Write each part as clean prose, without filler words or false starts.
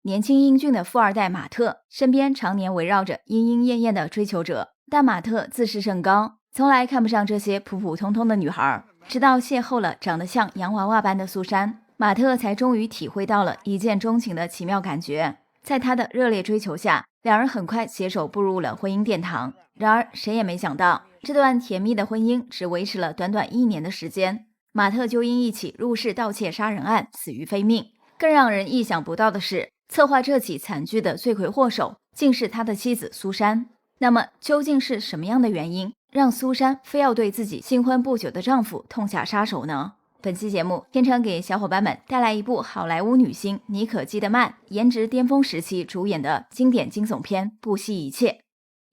年轻英俊的富二代马特身边常年围绕着莺莺燕燕的追求者，但马特自视甚高，从来看不上这些普普通通的女孩。直到邂逅了长得像洋娃娃般的苏珊，马特才终于体会到了一见钟情的奇妙感觉。在他的热烈追求下，两人很快携手步入了婚姻殿堂。然而谁也没想到，这段甜蜜的婚姻只维持了短短1年的时间，马特就因一起入室盗窃杀人案死于非命。更让人意想不到的是，策划这起惨剧的罪魁祸首竟是他的妻子苏珊。那么究竟是什么样的原因让苏珊非要对自己新婚不久的丈夫痛下杀手呢？本期节目天成给小伙伴们带来一部好莱坞女星妮可基德曼颜值巅峰时期主演的经典惊悚片《不惜一切》。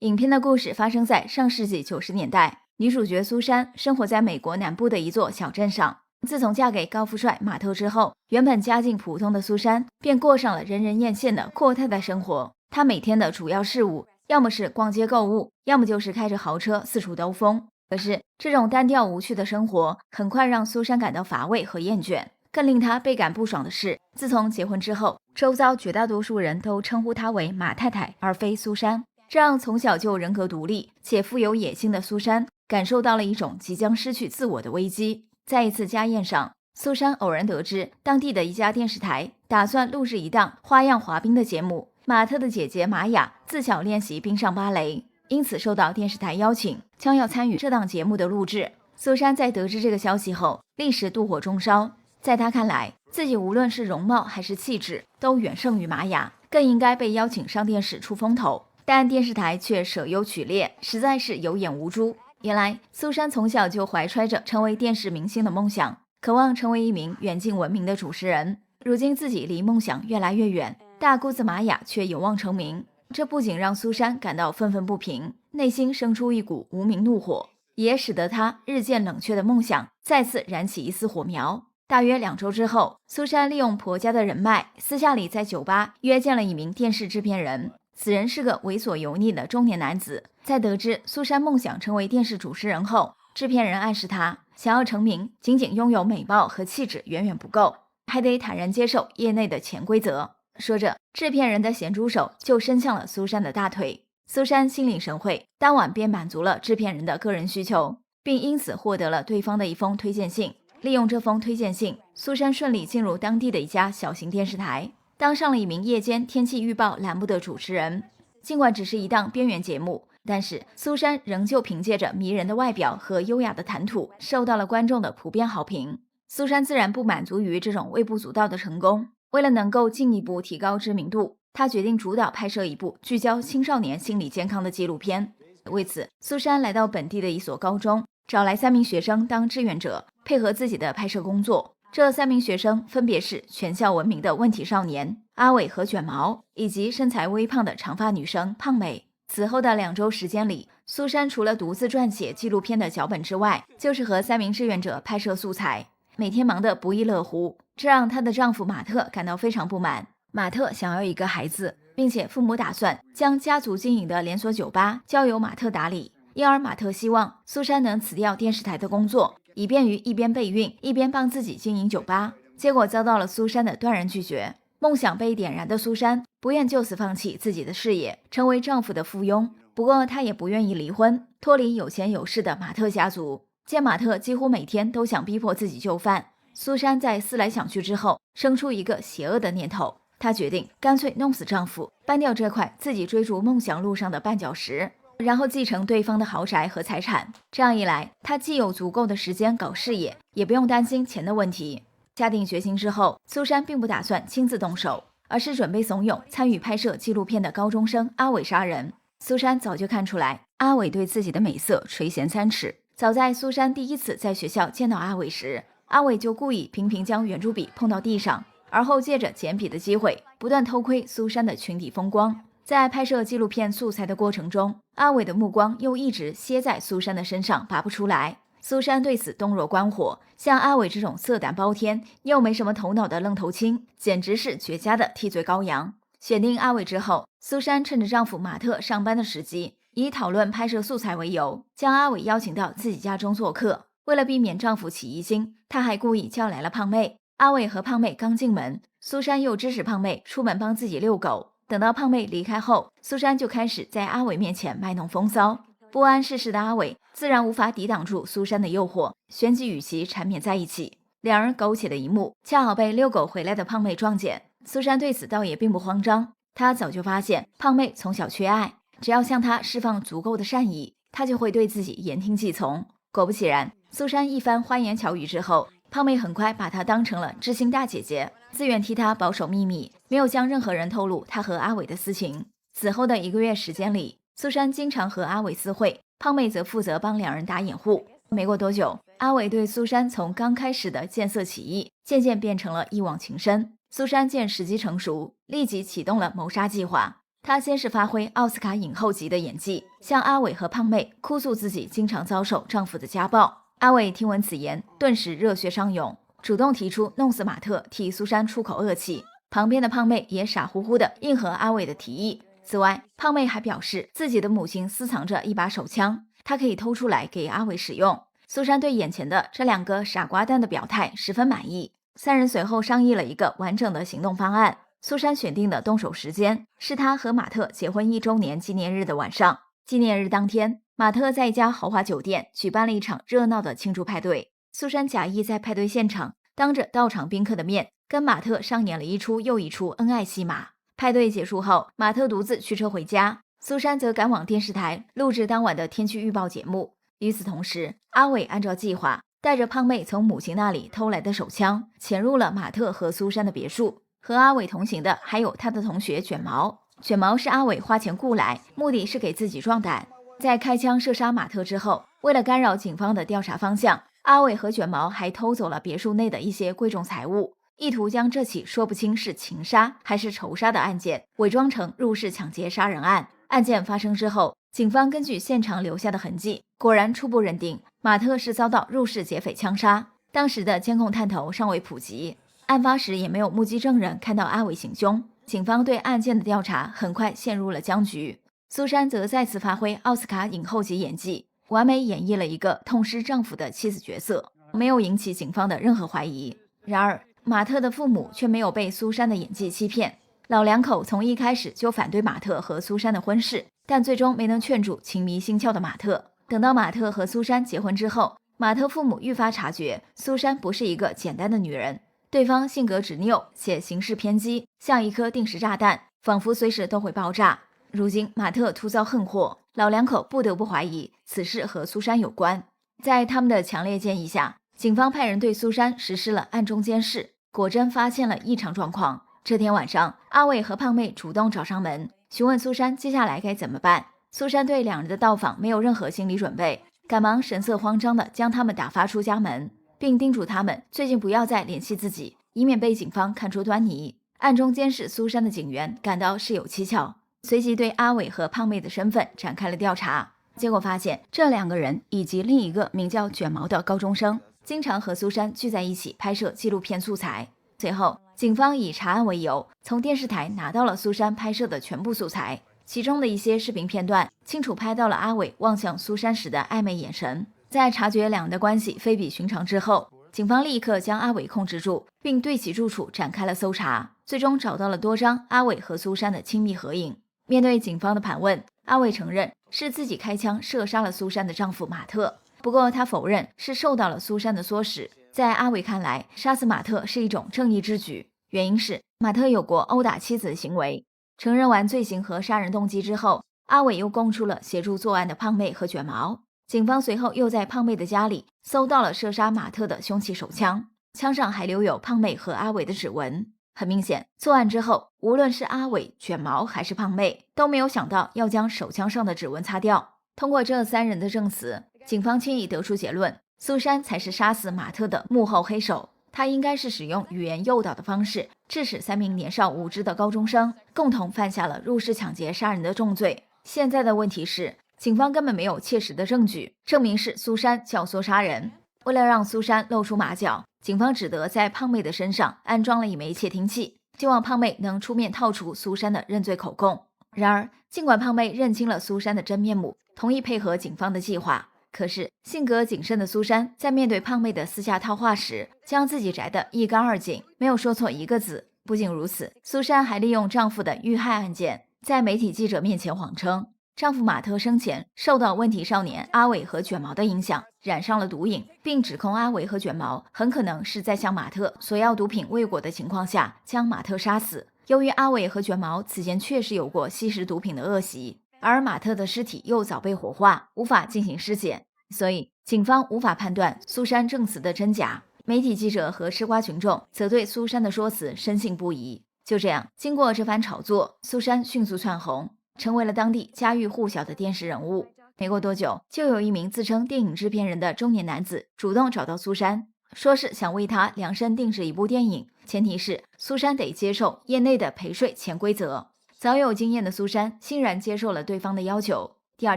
影片的故事发生在上世纪90年代，女主角苏珊生活在美国南部的一座小镇上。自从嫁给高富帅马特之后，原本家境普通的苏珊便过上了人人艳羡的阔太太生活。她每天的主要事务要么是逛街购物，要么就是开着豪车四处兜风。可是这种单调无趣的生活很快让苏珊感到乏味和厌倦。更令她倍感不爽的是，自从结婚之后，周遭绝大多数人都称呼她为马太太而非苏珊，这让从小就人格独立且富有野心的苏珊感受到了一种即将失去自我的危机。在一次家宴上，苏珊偶然得知当地的一家电视台打算录制一档花样滑冰的节目，马特的姐姐玛雅自小练习冰上芭蕾，因此受到电视台邀请，将要参与这档节目的录制。苏珊在得知这个消息后，立时妒火中烧。在她看来，自己无论是容貌还是气质都远胜于玛雅，更应该被邀请上电视出风头。但电视台却舍优取劣，实在是有眼无珠。原来苏珊从小就怀揣着成为电视明星的梦想，渴望成为一名远近闻名的主持人。如今自己离梦想越来越远，大姑子玛雅却有望成名，这不仅让苏珊感到愤愤不平，内心生出一股无名怒火，也使得她日渐冷却的梦想再次燃起一丝火苗。大约2周之后，苏珊利用婆家的人脉，私下里在酒吧约见了一名电视制片人。此人是个猥琐油腻的中年男子。在得知苏珊梦想成为电视主持人后，制片人暗示他，想要成名，仅仅拥有美貌和气质远远不够，还得坦然接受业内的潜规则。说着，制片人的咸猪手就伸向了苏珊的大腿。苏珊心领神会，当晚便满足了制片人的个人需求，并因此获得了对方的一封推荐信。利用这封推荐信，苏珊顺利进入当地的一家小型电视台，当上了一名夜间天气预报栏目的主持人。尽管只是一档边缘节目，但是苏珊仍旧凭借着迷人的外表和优雅的谈吐，受到了观众的普遍好评。苏珊自然不满足于这种微不足道的成功，为了能够进一步提高知名度，她决定主导拍摄一部聚焦青少年心理健康的纪录片。为此，苏珊来到本地的一所高中，找来3名学生当志愿者，配合自己的拍摄工作。这3名学生分别是全校闻名的问题少年阿伟和卷毛，以及身材微胖的长发女生胖美。此后的2周时间里，苏珊除了独自撰写纪录片的脚本之外，就是和3名志愿者拍摄素材，每天忙得不亦乐乎，这让她的丈夫马特感到非常不满。马特想要一个孩子，并且父母打算将家族经营的连锁酒吧交由马特打理，因而马特希望苏珊能辞掉电视台的工作，以便于一边备孕一边帮自己经营酒吧。结果遭到了苏珊的断然拒绝。梦想被点燃的苏珊不愿就此放弃自己的事业，成为丈夫的附庸。不过她也不愿意离婚，脱离有钱有势的马特家族。见马特几乎每天都想逼迫自己就范，苏珊在思来想去之后，生出一个邪恶的念头。她决定干脆弄死丈夫，搬掉这块自己追逐梦想路上的绊脚石，然后继承对方的豪宅和财产。这样一来，她既有足够的时间搞事业，也不用担心钱的问题。下定决心之后，苏珊并不打算亲自动手，而是准备怂恿参与拍摄纪录片的高中生阿伟杀人。苏珊早就看出来阿伟对自己的美色垂涎3尺。早在苏珊第1次在学校见到阿伟时，阿伟就故意频频将圆珠笔碰到地上，而后借着捡笔的机会不断偷窥苏珊的裙底风光。在拍摄纪录片素材的过程中，阿伟的目光又一直歇在苏珊的身上拔不出来。苏珊对此洞若观火，像阿伟这种色胆包天又没什么头脑的愣头青，简直是绝佳的替罪羔羊。选定阿伟之后，苏珊趁着丈夫马特上班的时机，以讨论拍摄素材为由，将阿伟邀请到自己家中做客。为了避免丈夫起疑心，她还故意叫来了胖妹。阿伟和胖妹刚进门，苏珊又指使胖妹出门帮自己遛狗。等到胖妹离开后，苏珊就开始在阿伟面前卖弄风骚。不谙世事的阿伟自然无法抵挡住苏珊的诱惑，旋即与其缠绵在一起。两人苟且的一幕恰好被遛狗回来的胖妹撞见。苏珊对此倒也并不慌张，她早就发现胖妹从小缺爱，只要向她释放足够的善意，她就会对自己言听计从。果不其然，苏珊一番花言巧语之后，胖妹很快把她当成了知心大姐姐，自愿替她保守秘密，没有向任何人透露她和阿伟的私情。此后的1个月时间里，苏珊经常和阿伟私会，胖妹则负责帮两人打掩护。没过多久，阿伟对苏珊从刚开始的见色起意，渐渐变成了一往情深。苏珊见时机成熟，立即启动了谋杀计划。她先是发挥奥斯卡影后级的演技，向阿伟和胖妹哭诉自己经常遭受丈夫的家暴。阿伟听闻此言，顿时热血上涌，主动提出弄死马特，替苏珊出口恶气。旁边的胖妹也傻乎乎的应和阿伟的提议。此外，胖妹还表示自己的母亲私藏着一把手枪，她可以偷出来给阿伟使用。苏珊对眼前的这2个傻瓜蛋的表态十分满意。3人随后商议了一个完整的行动方案。苏珊选定的动手时间是她和马特结婚1周年纪念日的晚上。纪念日当天，马特在一家豪华酒店举办了一场热闹的庆祝派对。苏珊假意在派对现场，当着到场宾客的面，跟马特上演了一出又一出恩爱戏码。派对结束后，马特独自驱车回家，苏珊则赶往电视台录制当晚的天气预报节目。与此同时，阿伟按照计划带着胖妹从母亲那里偷来的手枪，潜入了马特和苏珊的别墅。和阿伟同行的还有他的同学卷毛。卷毛是阿伟花钱雇来，目的是给自己壮胆。在开枪射杀马特之后，为了干扰警方的调查方向，阿伟和卷毛还偷走了别墅内的一些贵重财物，意图将这起说不清是情杀还是仇杀的案件伪装成入室抢劫杀人案。案件发生之后，警方根据现场留下的痕迹，果然初步认定马特是遭到入室劫匪枪杀。当时的监控探头尚未普及，案发时也没有目击证人看到阿伟行凶，警方对案件的调查很快陷入了僵局。苏珊则再次发挥奥斯卡影后级演技，完美演绎了一个痛失丈夫的妻子角色，没有引起警方的任何怀疑。然而，马特的父母却没有被苏珊的演技欺骗。老两口从一开始就反对马特和苏珊的婚事，但最终没能劝住情迷心窍的马特。等到马特和苏珊结婚之后，马特父母愈发察觉苏珊不是一个简单的女人，对方性格执拗且行事偏激，像一颗定时炸弹，仿佛随时都会爆炸。如今马特突遭横祸，老两口不得不怀疑此事和苏珊有关。在他们的强烈建议下，警方派人对苏珊实施了暗中监视，果真发现了异常状况。这天晚上，阿伟和胖妹主动找上门，询问苏珊接下来该怎么办。苏珊对两人的到访没有任何心理准备，赶忙神色慌张地将他们打发出家门，并叮嘱他们最近不要再联系自己，以免被警方看出端倪。暗中监视苏珊的警员感到事有蹊跷，随即对阿伟和胖妹的身份展开了调查。结果发现这2个人以及另一个名叫卷毛的高中生经常和苏珊聚在一起拍摄纪录片素材。随后，警方以查案为由，从电视台拿到了苏珊拍摄的全部素材，其中的一些视频片段清楚拍到了阿伟望向苏珊时的暧昧眼神。在察觉两人的关系非比寻常之后，警方立刻将阿伟控制住，并对其住处展开了搜查，最终找到了多张阿伟和苏珊的亲密合影。面对警方的盘问，阿伟承认是自己开枪射杀了苏珊的丈夫马特，不过他否认是受到了苏珊的唆使。在阿伟看来，杀死马特是一种正义之举，原因是马特有过殴打妻子的行为。承认完罪行和杀人动机之后，阿伟又供出了协助作案的胖妹和卷毛。警方随后又在胖妹的家里搜到了射杀马特的凶器手枪，枪上还留有胖妹和阿伟的指纹。很明显，作案之后，无论是阿伟、卷毛还是胖妹，都没有想到要将手枪上的指纹擦掉。通过这3人的证词，警方轻易得出结论，苏珊才是杀死马特的幕后黑手。她应该是使用语言诱导的方式，致使3名年少无知的高中生共同犯下了入室抢劫杀人的重罪。现在的问题是，警方根本没有切实的证据证明是苏珊教唆杀人。为了让苏珊露出马脚，警方只得在胖妹的身上安装了一枚窃听器，希望胖妹能出面套出苏珊的认罪口供。然而，尽管胖妹认清了苏珊的真面目，同意配合警方的计划，可是性格谨慎的苏珊在面对胖妹的私下套话时，将自己摘得一干二净，没有说错一个字。不仅如此，苏珊还利用丈夫的遇害案件，在媒体记者面前谎称，丈夫马特生前受到问题少年阿伟和卷毛的影响，染上了毒瘾，并指控阿伟和卷毛很可能是在向马特索要毒品未果的情况下将马特杀死。由于阿伟和卷毛此前确实有过吸食毒品的恶习，而马特的尸体又早被火化，无法进行尸检，所以警方无法判断苏珊证词的真假。媒体记者和吃瓜群众则对苏珊的说辞深信不疑。就这样，经过这番炒作，苏珊迅速窜红，成为了当地家喻户晓的电视人物。没过多久，就有一名自称电影制片人的中年男子主动找到苏珊，说是想为他量身定制一部电影，前提是苏珊得接受业内的陪睡潜规则。早有经验的苏珊欣然接受了对方的要求。第二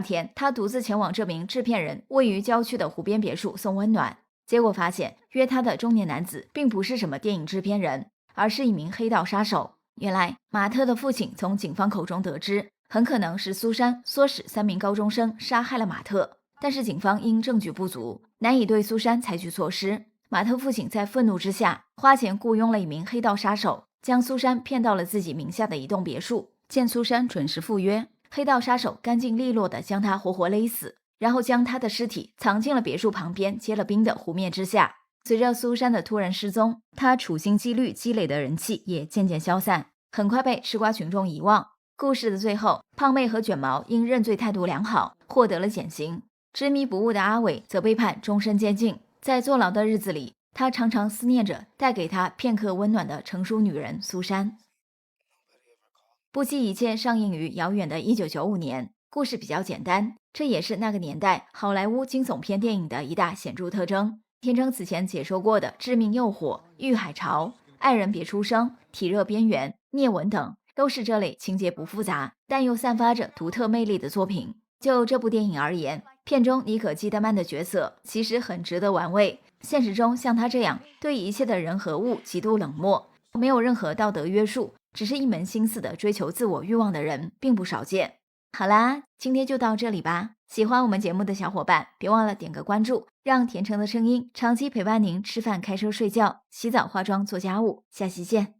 天，她独自前往这名制片人位于郊区的湖边别墅送温暖，结果发现约她的中年男子并不是什么电影制片人，而是一名黑道杀手。原来马特的父亲从警方口中得知，很可能是苏珊唆使3名高中生杀害了马特，但是警方因证据不足，难以对苏珊采取措施。马特父亲在愤怒之下，花钱雇佣了一名黑道杀手，将苏珊骗到了自己名下的一栋别墅。见苏珊准时赴约，黑道杀手干净利落地将她活活勒死，然后将她的尸体藏进了别墅旁边结了冰的湖面之下。随着苏珊的突然失踪，她处心积虑积累的人气也渐渐消散，很快被吃瓜群众遗忘。故事的最后，胖妹和卷毛因认罪态度良好，获得了减刑。执迷不悟的阿伟则被判终身监禁。在坐牢的日子里，他常常思念着带给他片刻温暖的成熟女人苏珊。不惜一切上映于遥远的1995年，故事比较简单，这也是那个年代好莱坞惊悚片电影的一大显著特征。天成此前解说过的《致命诱惑》《遇海潮》《爱人别出声》《体热边缘》《聂文》等，都是这类情节不复杂但又散发着独特魅力的作品。就这部电影而言，片中妮可基德曼的角色其实很值得玩味。现实中像他这样对一切的人和物极度冷漠，没有任何道德约束，只是一门心思的追求自我欲望的人并不少见。好啦，今天就到这里吧。喜欢我们节目的小伙伴别忘了点个关注，让甜橙的声音长期陪伴您吃饭、开车、睡觉、洗澡、化妆、做家务。下期见。